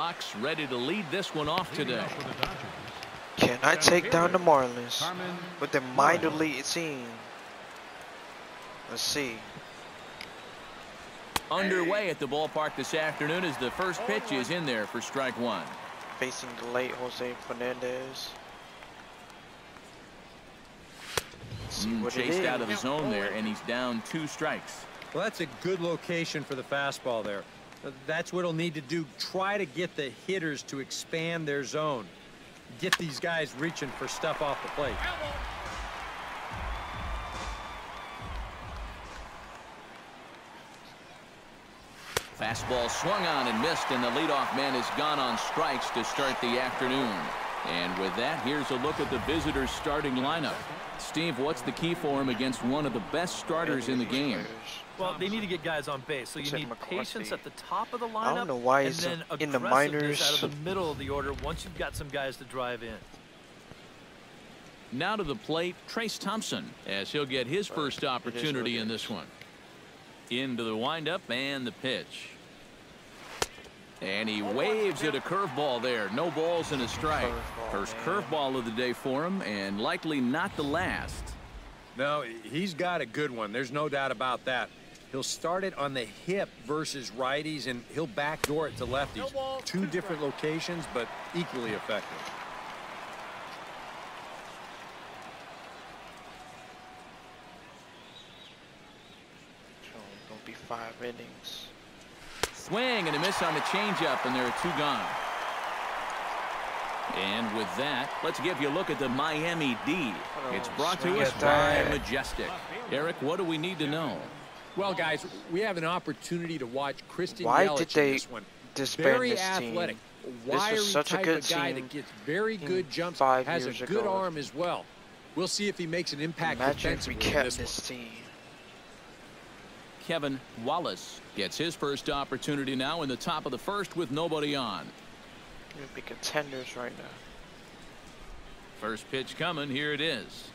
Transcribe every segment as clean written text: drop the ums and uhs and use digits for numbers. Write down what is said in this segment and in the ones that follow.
Box ready to lead this one off today. Can I take down the Marlins with the minor league team? Let's see. Underway at the ballpark this afternoon as the first pitch is in there for strike one. Facing the late Jose Fernandez. Chased out of the zone there, and he's down 2 strikes. Well, that's a good location for the fastball there. That's what he'll need to do. Try to get the hitters to expand their zone. Get these guys reaching for stuff off the plate. Fastball swung on and missed, and the leadoff man is gone on strikes to start the afternoon. And with that, here's a look at the visitors' starting lineup. Steve, what's the key for him against one of the best starters in the game? Well, they need to get guys on base, so you need patience at the top of the lineup. I don't know why he's and then in the minors. Out of the middle of the order once you've got some guys to drive in. Now to the plate, Trace Thompson, as he'll get his first opportunity in this one. Into the windup and the pitch. And he waves at a curveball there. No balls and a strike. First curveball of the day for him, and likely not the last. No, he's got a good one. There's no doubt about that. He'll start it on the hip versus righties, and he'll backdoor it to lefties. 2 different locations, but equally effective. Gonna be 5 innings. Swing and a miss on the changeup, and there are 2 gone. And with that, let's give you a look at the Miami D. It's brought to us by Majestic. Eric, what do we need to know? Well, guys, we have an opportunity to watch Christian Why Yelich did they in this one. disband Very this athletic, team? wiry This was such type a good of guy team that gets very good jumps, 5 has a years good ago. arm as well. We'll see if he makes an impact Imagine if we defensively in kept this this one. team. Kevin Wallace gets his first opportunity now in the top of the first with nobody on. We'd be contenders right now. First pitch coming. Here it is.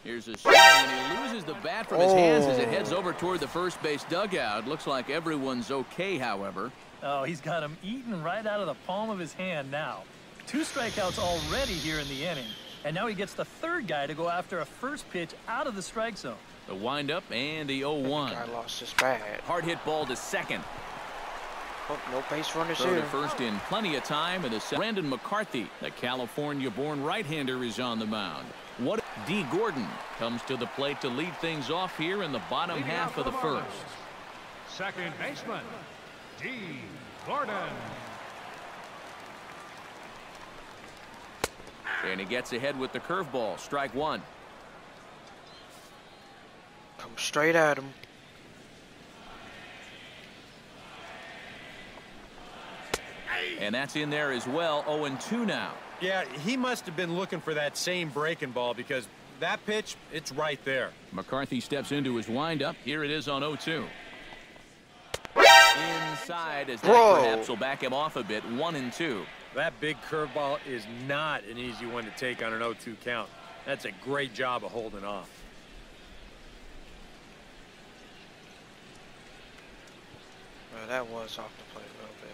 Here's a swing, and he loses the bat from his hands as it heads over toward the first base dugout. Looks like everyone's okay, however. Oh, he's got him eaten right out of the palm of his hand now. 2 strikeouts already here in the inning. And now he gets the 3rd guy to go after a first pitch out of the strike zone. The windup and the 0-1. I lost his bat. Hard hit ball to second. Oh, no base runners Throw here. to first in plenty of time, and Brandon McCarthy, the California-born right-hander, is on the mound. What D. Gordon comes to the plate to lead things off here in the bottom half of the first. Second baseman, D. Gordon. And he gets ahead with the curveball. Strike 1. Come straight at him. And that's in there as well. 0-2 now. Yeah, he must have been looking for that same breaking ball because that pitch, it's right there. McCarthy steps into his windup. Here it is on 0-2. Inside as that perhaps will back him off a bit. 1-2. That big curveball is not an easy one to take on an 0-2 count. That's a great job of holding off. Well, that was off the plate a little bit.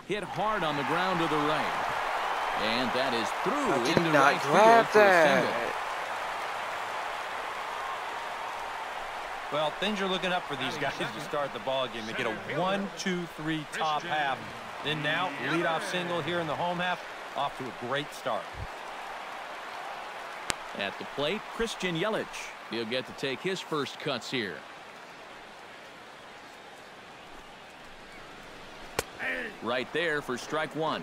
Hit hard on the ground to the right. And that is through Did into he not right grab field for a single. that? Well, things are looking up for these guys to start the ball game. They get a 1-2-3 top half. Then now, leadoff single here in the home half. Off to a great start. At the plate, Christian Yelich. He'll get to take his first cuts here. Right there for strike 1.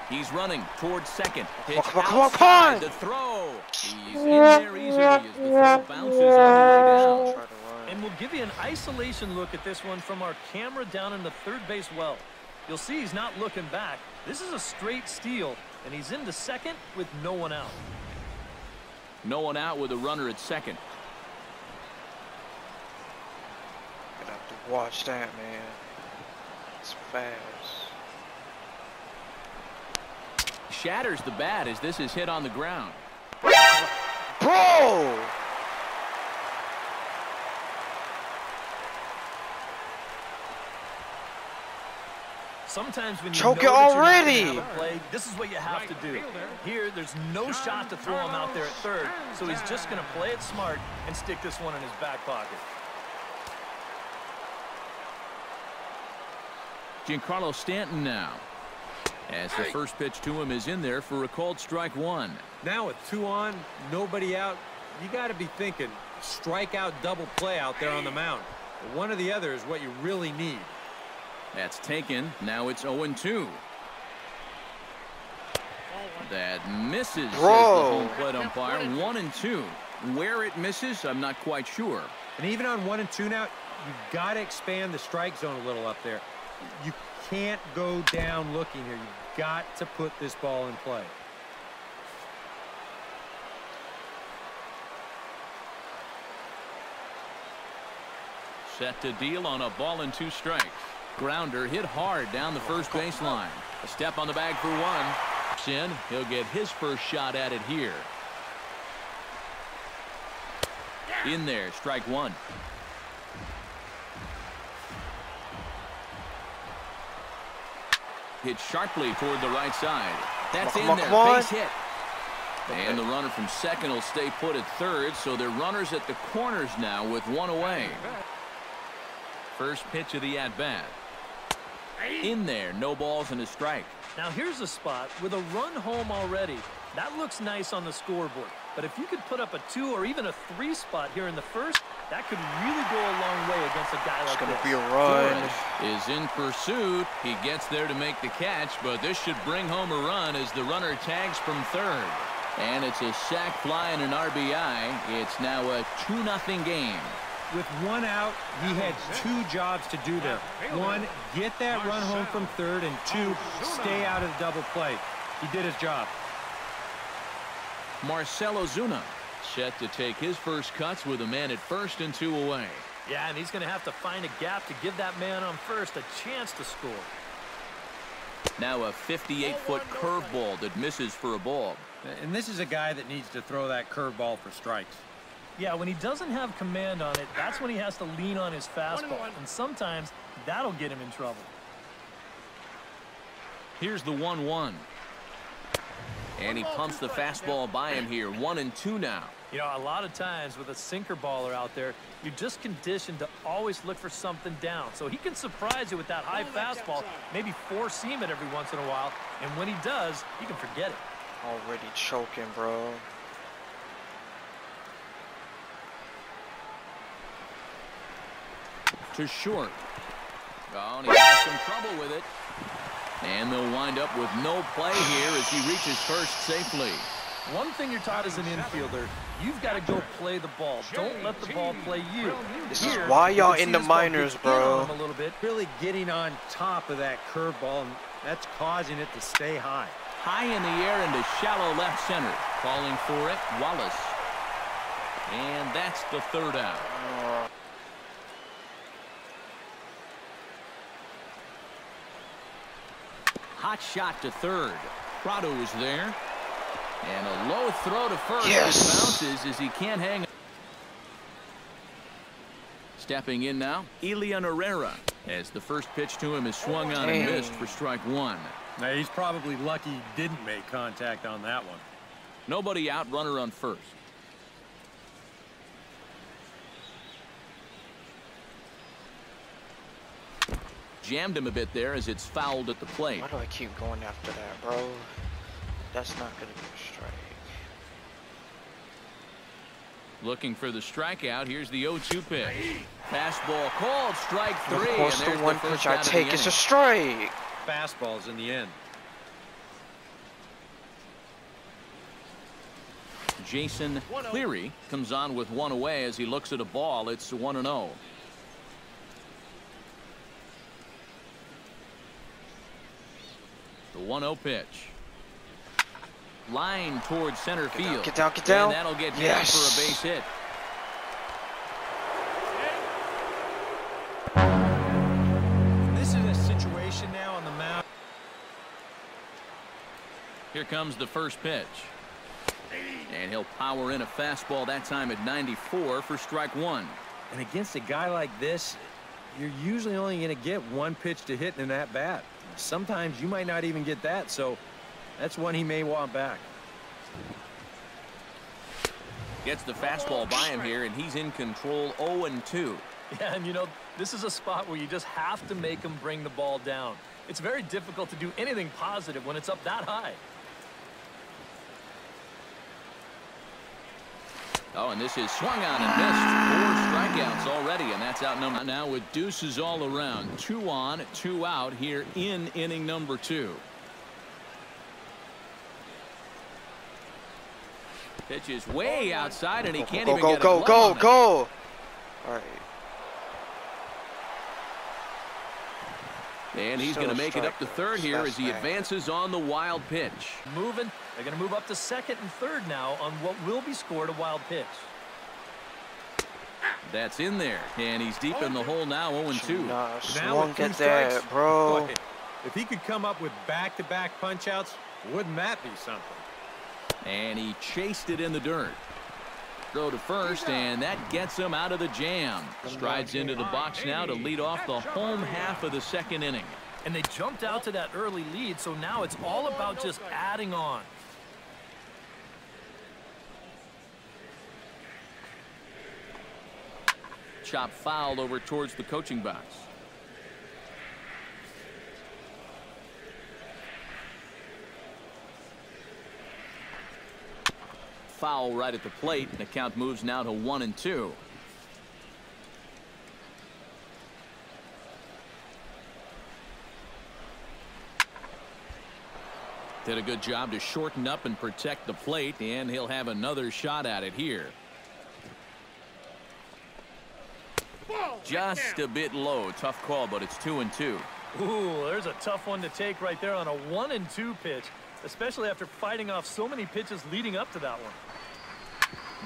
He's running towards second. Pitch outside the throw. He's in there easily as the throw bounces on the way down. And we'll give you an isolation look at this one from our camera down in the third base well. You'll see he's not looking back. This is a straight steal, and he's into second with no one out. No one out with a runner at second. Gonna have to watch that, man. It's fast. Shatters the bat as this is hit on the ground. Bro! Sometimes when you Choke know it that you're not gonna already. have a play, this is what you have to do. Here, there's no shot to throw him out there at third, so he's just going to play it smart and stick this one in his back pocket. Giancarlo Stanton now. As the first pitch to him is in there for a called strike one. Now with 2 on, nobody out, you got to be thinking strikeout double play out there on the mound. One or the other is what you really need. That's taken. Now it's 0-2. That misses, says the home plate umpire. 1-2. Where it misses, I'm not quite sure. And even on 1-2 now, you got to expand the strike zone a little up there. You can't go down looking here. You've got to put this ball in play. Set to deal on a ball and 2 strikes. Grounder hit hard down the first baseline. A step on the bag for one. In, he'll get his first shot at it here. In there, strike one. Hit sharply toward the right side. That's in there, base hit. And the runner from second will stay put at third, so they're runners at the corners now with 1 away. First pitch of the at-bat. In there, no balls and a strike. Now here's a spot with a run home already. That looks nice on the scoreboard. But if you could put up a 2 or even a 3 spot here in the first, that could really go a long way against a guy like this. It's going to be a run. Is in pursuit. He gets there to make the catch, but this should bring home a run as the runner tags from third. And it's a sac fly and an RBI. It's now a 2-0 game. With 1 out, he had 2 jobs to do there. 1, get that run home from third, and 2, stay out of the double play. He did his job. Marcell Ozuna set to take his first cuts with a man at first and 2 away. Yeah, and he's going to have to find a gap to give that man on first a chance to score. Now a 58-foot curveball that misses for a ball. And this is a guy that needs to throw that curveball for strikes. Yeah, when he doesn't have command on it, that's when he has to lean on his fastball. And sometimes that'll get him in trouble. Here's the 1-1. And he pumps the fastball by him here. 1-2 now. You know, a lot of times with a sinker baller out there, you're just conditioned to always look for something down. So he can surprise you with that high fastball, maybe four-seam it every once in a while. And when he does, you can forget it. Already choking, bro. To short. Oh, and he has some trouble with it. And they'll wind up with no play here as he reaches first safely. One thing you're taught as an infielder, you've got to go play the ball. Don't let the ball play you. This is why y'all in the minors, bro. A little bit. Really getting on top of that curveball, and that's causing it to stay high. High in the air into shallow left center. Calling for it, Wallace. And that's the third out. Hot shot to third. Prado is there. And a low throw to first. Yes. Bounces as he can't hang. Stepping in now, Elian Herrera. As the first pitch to him is swung on and missed for strike one. Now, he's probably lucky he didn't make contact on that one. Nobody out, runner on first. Jammed him a bit there as it's fouled at the plate. Why do I keep going after that, bro? That's not going to be a strike. Looking for the strikeout. Here's the 0-2 pitch. Fastball called, strike three. Of course, the one pitch I take is a strike. Fastballs in the end. Jason Cleary comes on with one away as he looks at a ball. It's 1-0. The 1-0 pitch. Line towards center field. Get down, get down. And that'll get down for a base hit. This is a situation now on the mound. Here comes the first pitch. And he'll power in a fastball that time at 94 for strike one. And against a guy like this, you're usually only going to get one pitch to hit in that bat. Sometimes you might not even get that, so that's one he may want back. Gets the fastball by him here, and he's in control 0-2. Yeah, and you know, this is a spot where you just have to make him bring the ball down. It's very difficult to do anything positive when it's up that high. Oh, and this is swung on and missed. 4 strikeouts already, and that's out number now with deuces all around. 2 on, 2 out here in inning number 2. Pitch is way outside, and he can't even get a glove on it. Go. All right. And he's going to make it up to third here as he advances on the wild pitch. Moving. They're going to move up to second and third now on what will be scored a wild pitch. That's in there, and he's deep in the hole now, 0-2. Now with 2 strikes, bro. Boy, if he could come up with back-to-back punch-outs, wouldn't that be something? And he chased it in the dirt. Throw to first, and that gets him out of the jam. Strides into the box now to lead off the home half of the second inning. And they jumped out to that early lead, so now it's all about just adding on. Chop fouled over towards the coaching box. Foul right at the plate. The count moves now to 1-2. Did a good job to shorten up and protect the plate, and he'll have another shot at it here. Just a bit low. Tough call, but it's 2-2. Ooh, there's a tough one to take right there on a 1-2 pitch, especially after fighting off so many pitches leading up to that one.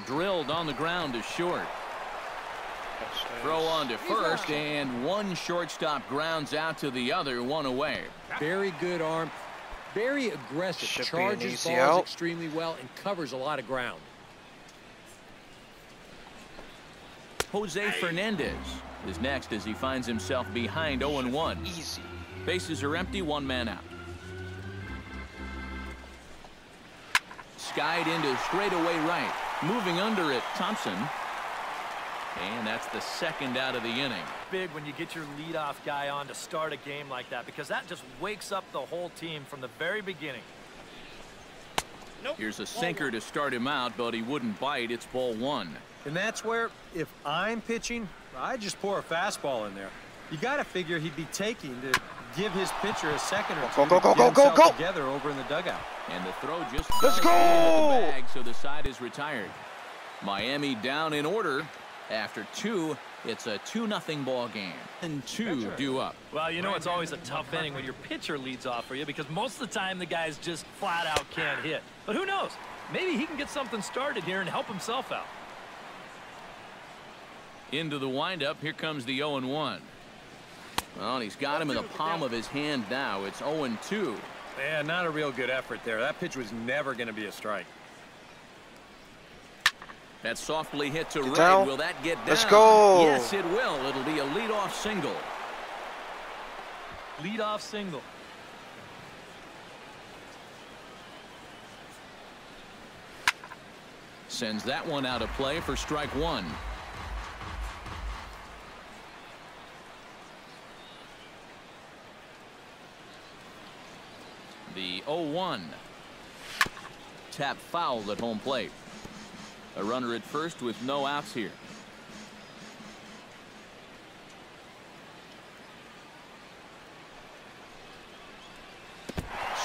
Drilled on the ground to short. Throw on to first, and one shortstop grounds out to the other, 1 away. Very good arm, very aggressive, charges balls out extremely well, and covers a lot of ground. Jose Fernandez is next as he finds himself behind 0-1. Easy. Bases are empty, 1 man out. Skied into straightaway right. Moving under it, Thompson. And that's the second out of the inning. Big when you get your leadoff guy on to start a game like that, because that just wakes up the whole team from the very beginning. Here's a sinker to start him out, but he wouldn't bite. It's ball 1. And that's where, if I'm pitching, I just pour a fastball in there. You got to figure he'd be taking to give his pitcher a second or two to get himself together over in the dugout. And the throw just Let's go! At the bag, so the side is retired. Miami down in order. After 2, it's a 2-0 ball game. And 2 due up. Well, you know it's always a tough inning when your pitcher leads off for you, because most of the time the guys just flat out can't hit. But who knows? Maybe he can get something started here and help himself out. Into the windup. Here comes the 0-1. Well, and he's got him in the palm of his hand now. It's 0-2. Yeah, not a real good effort there. That pitch was never going to be a strike. That's softly hit to right. Down. Will that get down? Let's go. Yes, it will. It'll be a leadoff single. Leadoff single. Sends that one out of play for strike 1. The 0-1. Tap fouled at home plate. A runner at first with no outs here.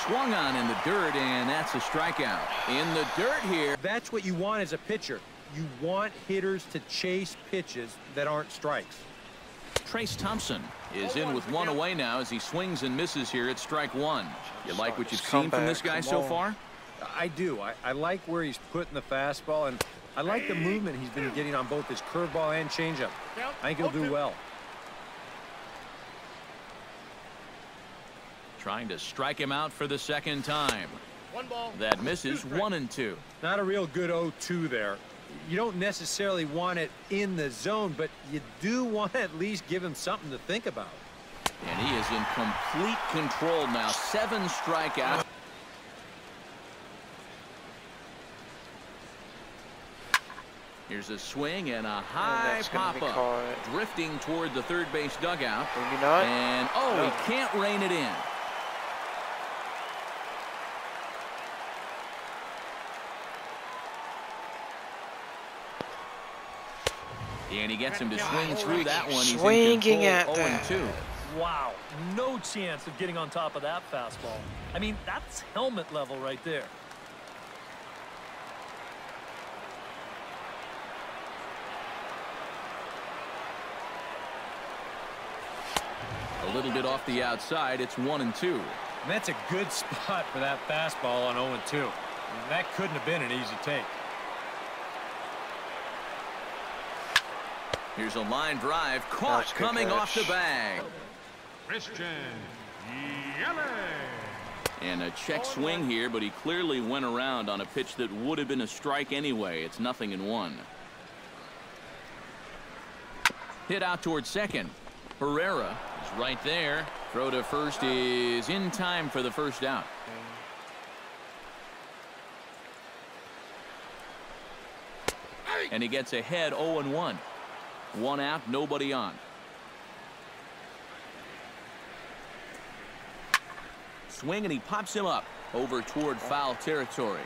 Swung on in the dirt, and that's a strikeout. In the dirt here. That's what you want as a pitcher. You want hitters to chase pitches that aren't strikes. Trace Thompson is in with 1 away now as he swings and misses here at strike 1. You like what you've seen from this guy so far? I do. I like where he's putting the fastball, and I like the movement he's been getting on both his curveball and changeup. I think he'll do well. Trying to strike him out for the second time. That misses 1-2. Not a real good 0-2 there. You don't necessarily want it in the zone, but you do want to at least give him something to think about. And he is in complete control now. 7 strikeouts. Here's a swing and a high pop-up. Drifting toward the third base dugout. Maybe not. And, oh, he can't rein it in. And he gets him to swing through that one. He's swinging in at control, that. 0-2. Wow, no chance of getting on top of that fastball. I mean, that's helmet level right there. A little bit off the outside. It's 1-2. And that's a good spot for that fastball on 0-2. I mean, that couldn't have been an easy take. Here's a line drive caught coming off the bag. Christian Yelich. And a check swing here, but he clearly went around on a pitch that would have been a strike anyway. It's 0-1. Hit out towards second. Herrera is right there. Throw to first is in time for the first out. And he gets ahead 0-1. 1 out, nobody on. Swing, and he pops him up over toward foul territory.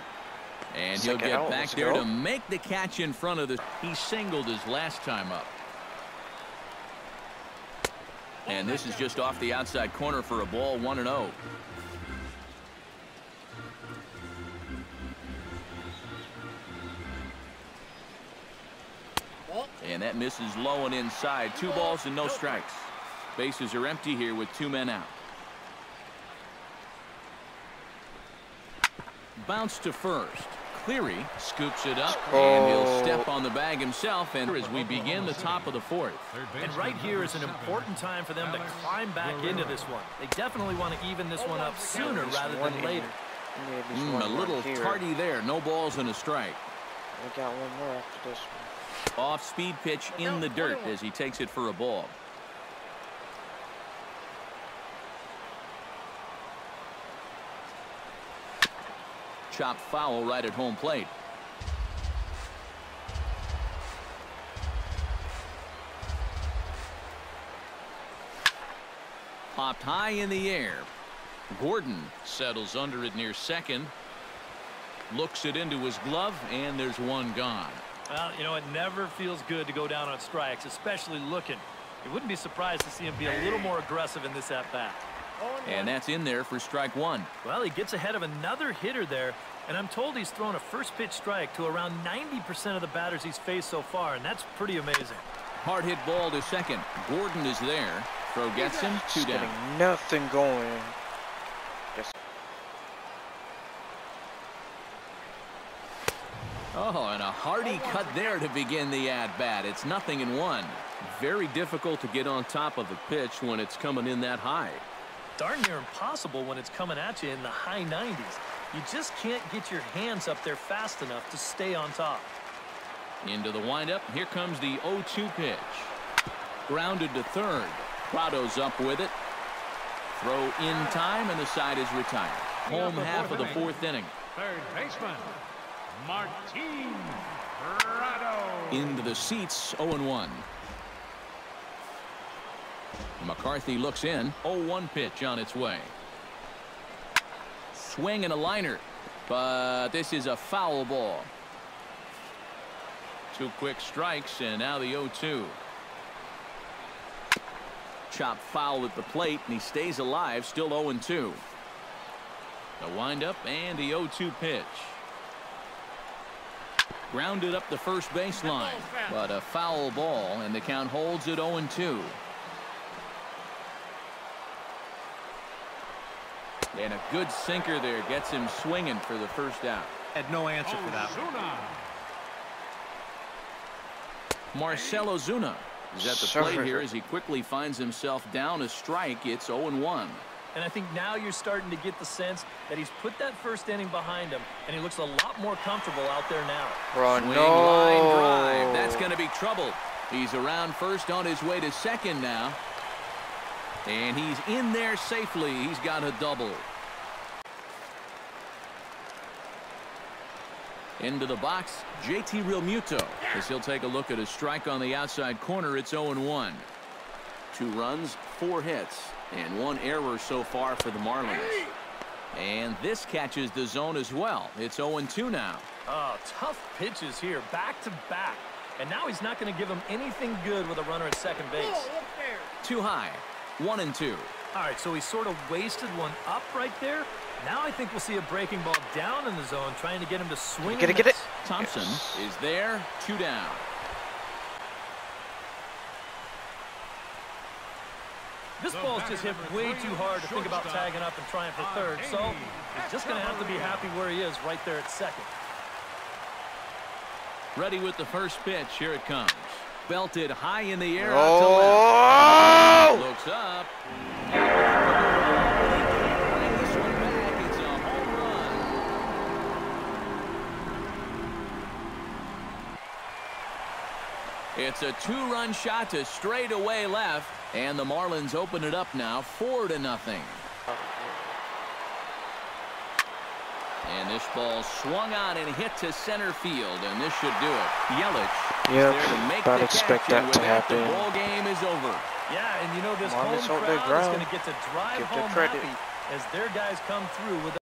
And he'll get back there to make the catch in front of the. He singled his last time up. And this is just off the outside corner for a ball, 1-0. And that misses low and inside. 2 balls and no strikes. Bases are empty here with 2 men out. Bounce to first. Cleary scoops it up, and he'll step on the bag himself. And as we begin the top of the 4th. And right here is an important time for them to climb back into this one. They definitely want to even this one up sooner rather than later. A little tardy there. No balls and a strike. We got one more after this one. Off speed pitch in the dirt as he takes it for a ball. Chopped foul right at home plate. Popped high in the air. Gordon settles under it near second. Looks it into his glove, and there's one gone. Well, you know, it never feels good to go down on strikes, especially looking. You wouldn't be surprised to see him be a little more aggressive in this at-bat. And that's in there for strike 1. Well, he gets ahead of another hitter there, and I'm told he's thrown a first pitch strike to around 90% of the batters he's faced so far, and that's pretty amazing. Hard hit ball to second. Gordon is there. Throw gets him, 2 down. Getting nothing going. Oh, and a hearty cut there to begin the at-bat. It's 0-1. Very difficult to get on top of the pitch when it's coming in that high. Darn near impossible when it's coming at you in the high 90s. You just can't get your hands up there fast enough to stay on top. Into the windup. Here comes the 0-2 pitch. Grounded to third. Prado's up with it. Throw in time, and the side is retired. Home half of the 4th inning. Third baseman, Martin Prado. Into the seats, 0-1. McCarthy looks in. 0-1 pitch on its way. Swing and a liner, but this is a foul ball. 2 quick strikes, and now the 0-2. Chop foul at the plate, and he stays alive, still 0-2. The windup and the 0-2 pitch. Grounded up the first baseline, but a foul ball, and the count holds at 0-2. And a good sinker there gets him swinging for the first out. Had no answer for that one. Marcell Ozuna is at the plate here as he quickly finds himself down a strike. It's 0-1. And I think now you're starting to get the sense that he's put that first inning behind him, and he looks a lot more comfortable out there now. Swing line drive. That's going to be trouble. He's around first on his way to second now. And he's in there safely. He's got a double. Into the box, JT Realmuto, as he'll take a look at a strike on the outside corner. It's 0-1. 2 runs, 4 hits, and 1 error so far for the Marlins. And this catches the zone as well. It's 0-2 now. Oh, tough pitches here, back to back. And now he's not going to give him anything good with a runner at second base. Too high. 1-2. All right, so he sort of wasted one up right there. Now I think we'll see a breaking ball down in the zone, trying to get him to swing. Get it. Thompson is there. 2 down. This ball's just hit way too hard to think about tagging up and trying for third, so he's just going to have to be happy where he is right there at second. Ready with the first pitch. Here it comes. Belted high in the air. Oh! Out to left. Looks up. Bring this one back. It's a home run. It's a 2-run shot to straightaway left, and the Marlins open it up now 4-0. And this ball swung on and hit to center field, and this should do it. Yelich Yep, there to make I'd the expect catch, and that to with that, happen. the ball game is over. Yeah, and you know this Marlins home hold their crowd is ground. going to get to drive Give them home credit. happy as their guys come through with